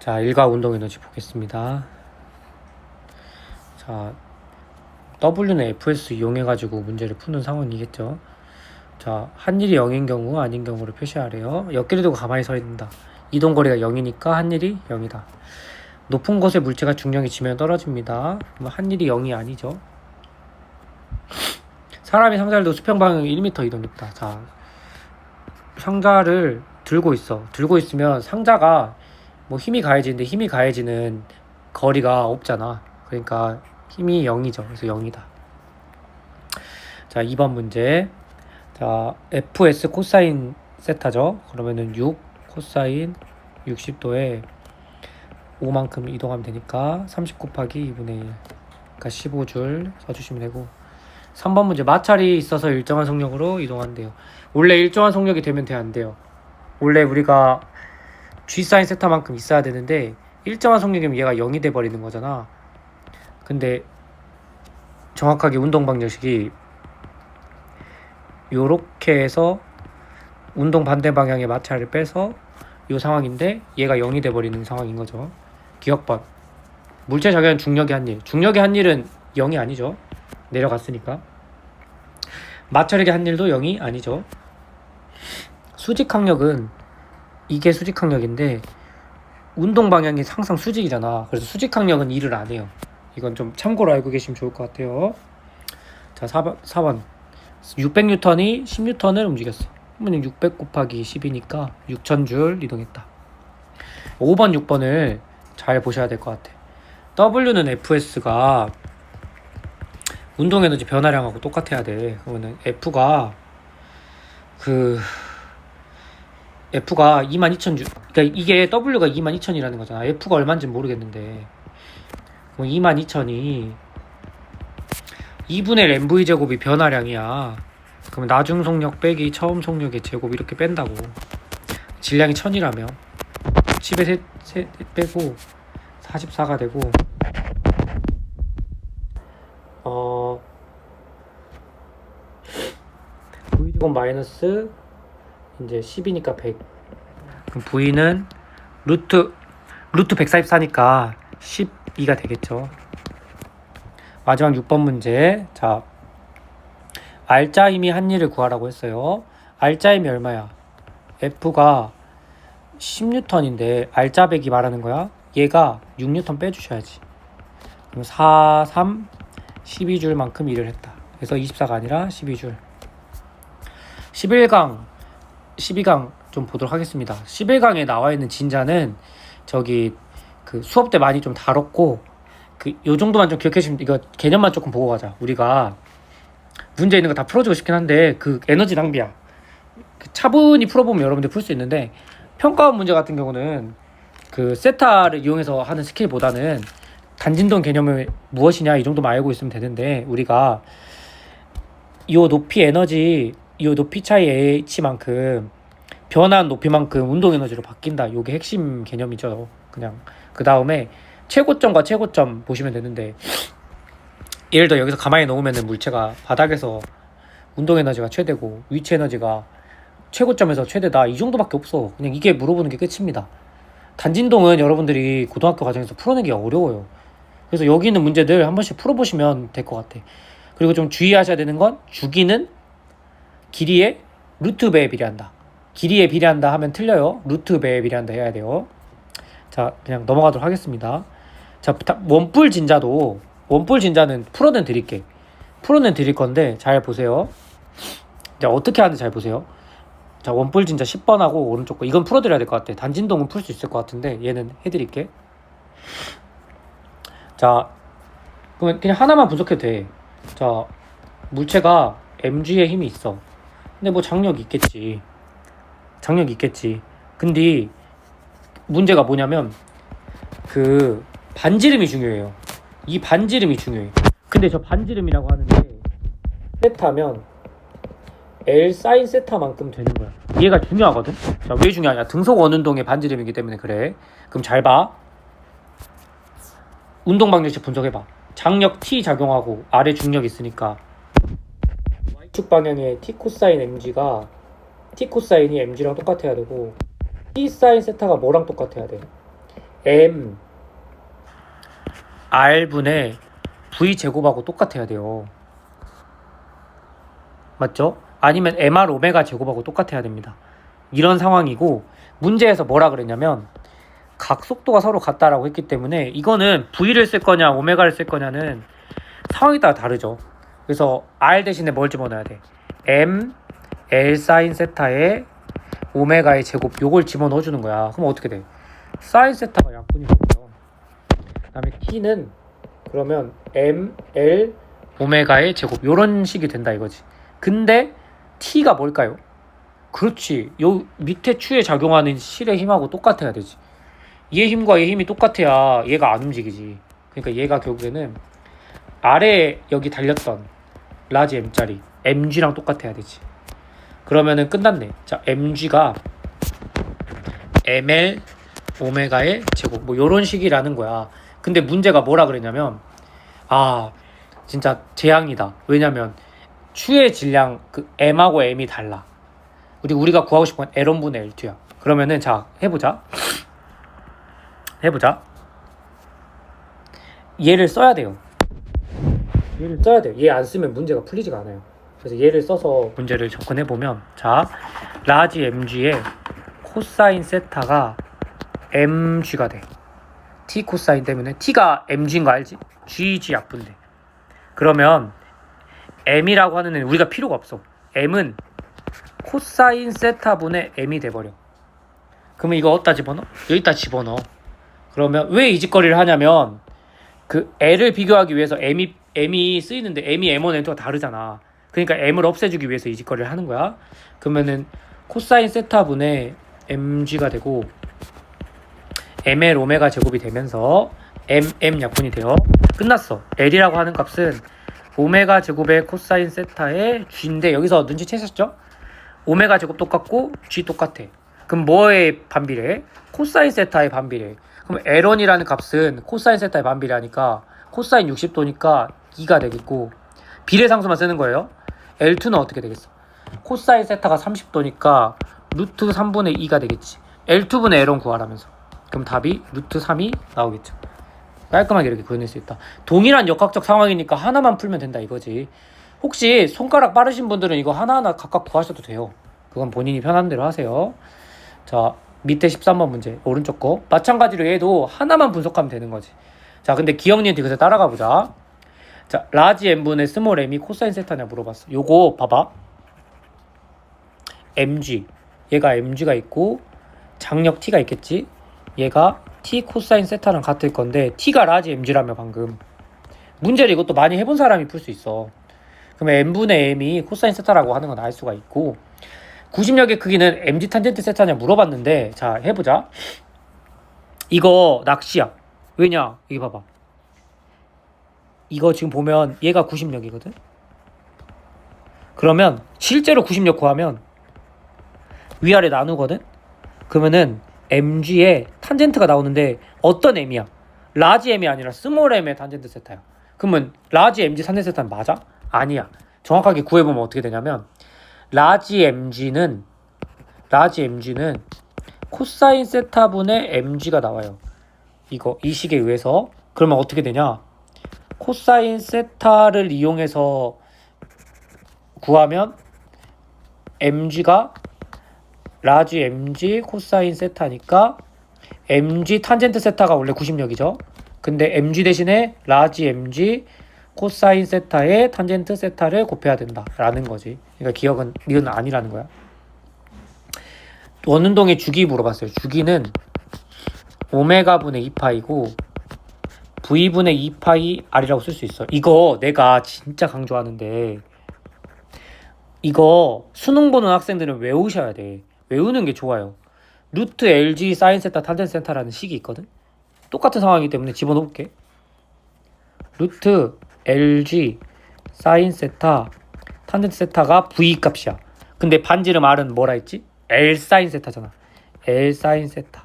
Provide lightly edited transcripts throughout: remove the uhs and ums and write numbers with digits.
자, 일과 운동 에너지 보겠습니다. 자, W는 FS 이용해가지고 문제를 푸는 상황이겠죠. 자, 한일이 0인 경우 아닌 경우를 표시하래요. 옆길을 두고 가만히 서 있는다. 이동거리가 0이니까 한일이 0이다. 높은 곳에 물체가 중력이 지면 떨어집니다. 그럼 한일이 0이 아니죠. 사람이 상자를 두고 수평 방향 1m 이동했다. 자, 상자를 들고 있어. 들고 있으면 상자가 뭐 힘이 가해지는데 힘이 가해지는 거리가 없잖아. 그러니까 힘이 0이죠. 그래서 0이다. 자, 2번 문제. 자, fs 코사인 세타죠. 그러면은 6 코사인 60도에 5만큼 이동하면 되니까 30 곱하기 2분의 1. 그러니까 15줄 써주시면 되고. 3번 문제. 마찰이 있어서 일정한 속력으로 이동한대요. 원래 일정한 속력이 되면 돼, 안 돼요? 원래 우리가 G 사인 세타만큼 있어야 되는데 일정한 속력이면 얘가 0이 돼버리는 거잖아. 근데 정확하게 운동 방정식이 요렇게 해서 운동 반대 방향의 마찰을 빼서 요 상황인데 얘가 0이 돼버리는 상황인 거죠. 기억번. 물체 작용한 중력의 한일. 중력의 한일은 0이 아니죠. 내려갔으니까. 마찰의 한일도 0이 아니죠. 수직항력은 이게 수직항력인데 운동 방향이 항상 수직이잖아. 그래서 수직항력은 일을 안 해요. 이건 좀 참고로 알고 계시면 좋을 것 같아요. 자, 4번 600N이 10N을 움직였어. 그러면 600 곱하기 10이니까 6000줄 이동했다. 5번 6번을 잘 보셔야 될 것 같아. W는 FS가 운동에너지 변화량하고 똑같아야 돼. 그러면은 F가 22,000줄. 그러니까 이게 W가 22,000이라는 거잖아. F가 얼마인지 모르겠는데. 그럼 22,000이 2분의 MV 제곱이 변화량이야. 그러면 나중 속력 빼기 처음 속력의 제곱 이렇게 뺀다고. 질량이 1000이라며 10에 3 빼고 44가 되고 V 제곱 마이너스 이제 10이니까 100. 그럼 V는 루트 144니까 12가 되겠죠. 마지막 6번 문제. 자, 알짜 힘이 한일을 구하라고 했어요. 알짜 힘이 얼마야? F가 10N인데 알짜 백이 말하는 거야. 얘가 6N 빼주셔야지. 그럼 4, 3, 12줄만큼 일을 했다. 그래서 24가 아니라 12줄. 11강, 12강 좀 보도록 하겠습니다. 11강에 나와 있는 진자는 저기 그 수업 때 많이 좀 다뤘고 요 정도만 좀 기억해 주시면, 이거 개념만 조금 보고 가자. 우리가 문제 있는 거 다 풀어주고 싶긴 한데 그 에너지 낭비야. 차분히 풀어보면 여러분들 풀 수 있는데 평가원 문제 같은 경우는 그 세타를 이용해서 하는 스킬보다는 단진동 개념을 무엇이냐 이 정도만 알고 있으면 되는데, 우리가 요 높이 에너지, 요 높이 차이 h만큼 변한 높이만큼 운동 에너지로 바뀐다. 요게 핵심 개념이죠. 그냥 그 다음에 최고점과 최고점 보시면 되는데, 예를 들어 여기서 가만히 놓으면 물체가 바닥에서 운동 에너지가 최대고 위치 에너지가 최고점에서 최대다, 이 정도밖에 없어. 그냥 이게 물어보는 게 끝입니다. 단진동은 여러분들이 고등학교 과정에서 풀어내기가 어려워요. 그래서 여기 있는 문제들 한 번씩 풀어보시면 될 것 같아. 그리고 좀 주의하셔야 되는 건 주기는 길이의 루트 배에 비례한다. 길이에 비례한다 하면 틀려요. 루트 배에 비례한다 해야 돼요. 자, 그냥 넘어가도록 하겠습니다. 자, 원뿔 진자는 풀어는 드릴 건데 잘 보세요. 자, 어떻게 하는지 잘 보세요. 자, 원뿔 진자 10번하고 오른쪽 거, 이건 풀어드려야 될 것 같아. 단진동은 풀 수 있을 것 같은데 얘는 해드릴게. 자, 그러면 그냥 하나만 분석해도 돼. 자, 물체가 mg의 힘이 있어. 근데 뭐 장력이 있겠지. 근데 문제가 뭐냐면 그 반지름이 중요해요. 이 반지름이 중요해. 근데 저 반지름이라고 하는 게 세타면 L 사인 세타만큼 되는 거야. 얘가 중요하거든. 자, 왜 중요하냐? 등속 원운동의 반지름이기 때문에 그래. 그럼 잘 봐. 운동 방정식 분석해봐. 장력 T 작용하고 아래 중력이 있으니까 Y축 방향의 T 코사인 mg가 T 코사인이 mg랑 똑같아야 되고 T 사인 세타가 뭐랑 똑같아야 돼? M R분의 V 제곱하고 똑같아야 돼요. 맞죠? 아니면 MR 오메가 제곱하고 똑같아야 됩니다. 이런 상황이고, 문제에서 뭐라 그랬냐면 각 속도가 서로 같다라고 했기 때문에 이거는 V를 쓸 거냐 오메가를 쓸 거냐는 상황에 따라 다르죠. 그래서 R 대신에 뭘 집어넣어야 돼? M L 사인 세타에 오메가의 제곱, 요걸 집어넣어 주는 거야. 그럼 어떻게 돼? 사인 세타가 약분이 되고요. 그 다음에 T는 그러면 M L 오메가의 제곱, 요런 식이 된다 이거지. 근데 T가 뭘까요? 그렇지, 요 밑에 추에 작용하는 실의 힘하고 똑같아야 되지. 얘 힘과 얘 힘이 똑같아야 얘가 안 움직이지. 그러니까 얘가 결국에는 아래 여기 달렸던 라지 M짜리 MG랑 똑같아야 되지. 그러면은 끝났네. 자, MG가 ML 오메가의 제곱, 뭐 요런 식이라는 거야. 근데 문제가 뭐라 그랬냐면, 진짜 재앙이다. 왜냐면 추의 질량, 그 M하고 M이 달라. 우리가 구하고 싶은 건 L1분의 L2야. 그러면은 자, 해보자. 얘를 써야 돼요. 얘 안 쓰면 문제가 풀리지가 않아요. 그래서 얘를 써서 문제를 접근해보면, 자, 라지 MG의 코사인 세타가 MG가 돼. T 코사인 때문에 T가 MG인 거 알지? GG 약분돼. 그러면 M이라고 하는 애는 우리가 필요가 없어. M은 코사인 세타분의 M이 돼버려. 그러면 이거 어디다 집어넣어? 여기다 집어넣어. 그러면 왜 이 짓거리를 하냐면, 그 L을 비교하기 위해서 M이 쓰이는데 M이 M1, M2가 다르잖아. 그러니까 M을 없애주기 위해서 이 짓거리를 하는 거야. 그러면은 코사인 세타분의 MG가 되고 ML 오메가 제곱이 되면서 M 약분이 돼요. 끝났어. L이라고 하는 값은 오메가 제곱의 코사인 세타의 G인데, 여기서 눈치채셨죠? 오메가 제곱 똑같고 G 똑같아. 그럼 뭐의 반비례? 코사인 세타의 반비례. 그럼 L1이라는 값은 코사인 세타의 반비례하니까 코사인 60도니까 2가 되겠고, 비례상수만 쓰는 거예요. L2는 어떻게 되겠어? 코사인 세타가 30도니까 루트 3분의 2가 되겠지. L2분의 L1 구하라면서. 그럼 답이 루트 3이 나오겠죠. 깔끔하게 이렇게 구해낼 수 있다. 동일한 역학적 상황이니까 하나만 풀면 된다 이거지. 혹시 손가락 빠르신 분들은 이거 하나하나 각각 구하셔도 돼요. 그건 본인이 편한 대로 하세요. 자, 밑에 13번 문제 오른쪽 거 마찬가지로 얘도 하나만 분석하면 되는 거지. 자, 근데 기억니은 디귿에 따라가 보자. 자, 라지 M분의 스몰 M이 코사인 세타냐 물어봤어. 요거 봐봐. MG, 얘가 MG가 있고 장력 T가 있겠지. 얘가 T 코사인 세타랑 같을 건데 T가 라지 MG라며 방금. 문제를 이것도 많이 해본 사람이 풀 수 있어. 그러면 M분의 M이 코사인 세타라고 하는 건 알 수가 있고, 구심력의 크기는 MG 탄젠트 세타냐 물어봤는데, 자, 해보자. 이거 낚시야. 왜냐? 여기 봐봐. 이거 지금 보면 얘가 구심력이거든? 그러면 실제로 구심력 구하면 위아래 나누거든? 그러면은 MG에 탄젠트가 나오는데 어떤 M이야? 라지 M이 아니라 스몰 M의 탄젠트 세타야. 그러면 라지 MG 탄젠트 세타는 맞아? 아니야. 정확하게 구해보면 어떻게 되냐면, 라지 MG는 코사인 세타분의 MG가 나와요. 이 식에 의해서. 그러면 어떻게 되냐? 코사인 세타를 이용해서 구하면 MG가 라지 MG 코사인 세타니까 MG 탄젠트 세타가 원래 구심력이죠. 근데 MG 대신에 라지 MG 코사인 세타의 탄젠트 세타를 곱해야 된다라는 거지. 그러니까 기억은 이건 아니라는 거야. 원운동의 주기 물어봤어요. 주기는 오메가분의 2파이고 V분의 2파이 R이라고 쓸 수 있어. 이거 내가 진짜 강조하는데, 이거 수능 보는 학생들은 외우셔야 돼. 외우는 게 좋아요. 루트 LG 사인 세타 탄젠트 세타라는 식이 있거든. 똑같은 상황이기 때문에 집어넣을게. 루트 LG 사인 세타 탄젠트 세타가 V 값이야. 근데 반지름 R은 뭐라 했지? L 사인 세타잖아. L 사인 세타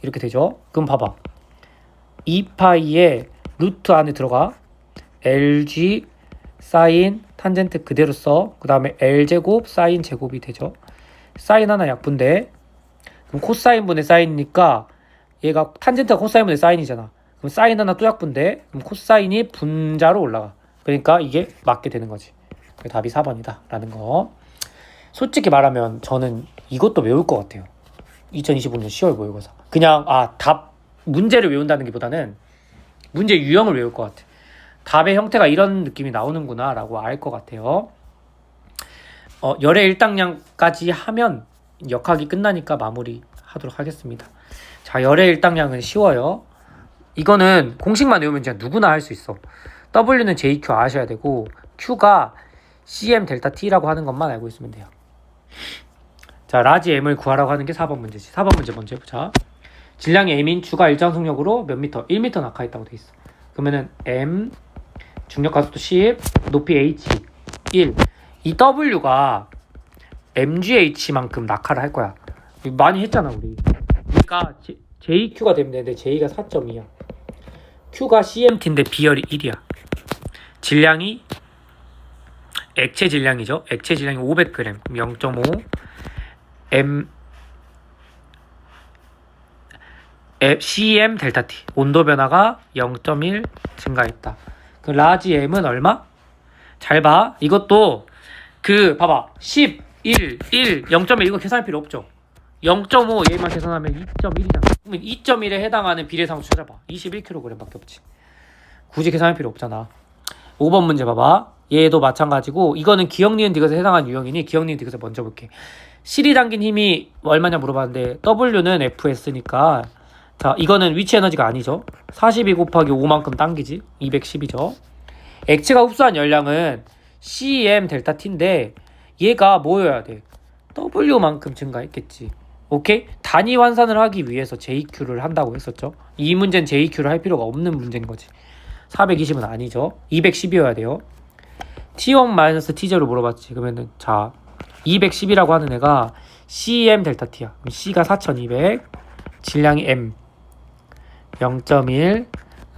이렇게 되죠. 그럼 봐봐. 2파이에 루트 안에 들어가. LG 사인 탄젠트 그대로 써. 그 다음에 L제곱 사인 제곱이 되죠. 사인 하나 약분돼. 그럼 코사인 분의 사인이니까 얘가 탄젠트가 코사인분의 사인이잖아. 그럼 사인 하나 또 약분돼. 그럼 코사인이 분자로 올라가. 그러니까 이게 맞게 되는 거지. 답이 4번이다 라는 거. 솔직히 말하면 저는 이것도 외울 것 같아요. 2025년 10월 모의고사. 그냥 답 문제를 외운다는 게 보다는 문제 유형을 외울 것 같아. 답의 형태가 이런 느낌이 나오는구나 라고 알 것 같아요. 열의 1당량까지 하면 역학이 끝나니까 마무리 하도록 하겠습니다. 자, 열의 1당량은 쉬워요. 이거는 공식만 외우면 진짜 누구나 할 수 있어. W는 JQ 아셔야 되고 Q가 CM 델타 T라고 하는 것만 알고 있으면 돼요. 자, 라지 M을 구하라고 하는 게 4번 문제지. 4번 문제 먼저 해보자. 질량이 M인 주가 일정 속력으로 몇 미터? 1미터 낙하했다고 돼 있어. 그러면은 M, 중력 가속도 10, 높이 H, 1. 이 W가 MGH만큼 낙하를 할 거야. 많이 했잖아, 우리. 그러니까 JQ가 되면 되는데 J가 4.2야. Q가 CMT인데 비열이 1이야. 질량이 액체 질량이죠. 액체 질량이 500g. 그럼 0.5 CM 델타 T. 온도 변화가 0.1 증가했다. 그 라지 M은 얼마? 잘 봐. 이것도 봐봐. 10, 1, 0.1 이거 계산할 필요 없죠. 0.5 얘만 계산하면 2.1이잖아. 그러면 2.1에 해당하는 비례상수 찾아봐. 21kg밖에 없지. 굳이 계산할 필요 없잖아. 5번 문제 봐봐. 얘도 마찬가지고 이거는 기억, 니은, 디귿에 해당하는 유형이니 기억, 니은, 디귿을 먼저 볼게. 실이 담긴 힘이 얼마냐 물어봤는데 W는 FS니까 자, 이거는 위치 에너지가 아니죠. 42 곱하기 5만큼 당기지. 210이죠. 액체가 흡수한 열량은 CM 델타 T인데 얘가 뭐여야 돼? W만큼 증가했겠지. 오케이? 단위 환산을 하기 위해서 JQ를 한다고 했었죠. 이 문제는 JQ를 할 필요가 없는 문제인 거지. 420은 아니죠. 210이어야 돼요. T1-T0를 물어봤지. 그러면은 자 210이라고 하는 애가 CM 델타 T야. 그럼 C가 4200, 질량이 M 0.1,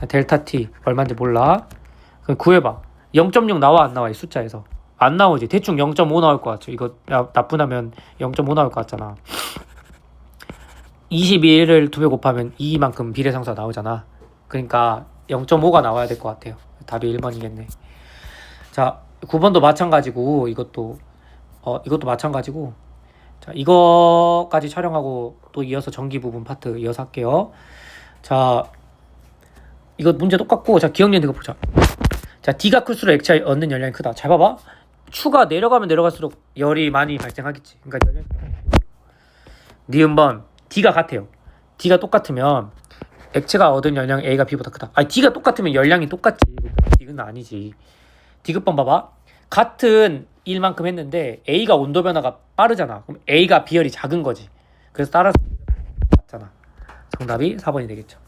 델타 T 얼마인지 몰라. 그럼 구해봐. 0.6 나와 안 나와? 이 숫자에서 안 나오지. 대충 0.5 나올 것 같죠. 이거 나쁘다면 0.5 나올 것 같잖아. 21을 2배 곱하면 2만큼 비례상수가 나오잖아. 그러니까 0.5가 나와야 될 것 같아요. 답이 1번이겠네. 자, 9번도 마찬가지고 이것도 마찬가지고 자, 이거까지 촬영하고 또 이어서 전기 부분 파트 이어서 할게요. 자, 이거 문제 똑같고 자, 기억, 니은, 디귿 보자. 자, D가 클수록 액체에 얻는 열량이 크다. 잘 봐봐. 추가 내려가면 내려갈수록 열이 많이 발생하겠지. 그러니까 열량이 크다. 니은번 D가 같아요. D가 똑같으면 액체가 얻은 열량 A가 B보다 크다. 아니, D가 똑같으면 열량이 똑같지. 디귿은 아니지. 디귿번 봐봐. 같은 일만큼 했는데 A가 온도 변화가 빠르잖아. 그럼 A가 비열이 작은 거지. 그래서 따라서 맞잖아. 정답이 4번이 되겠죠.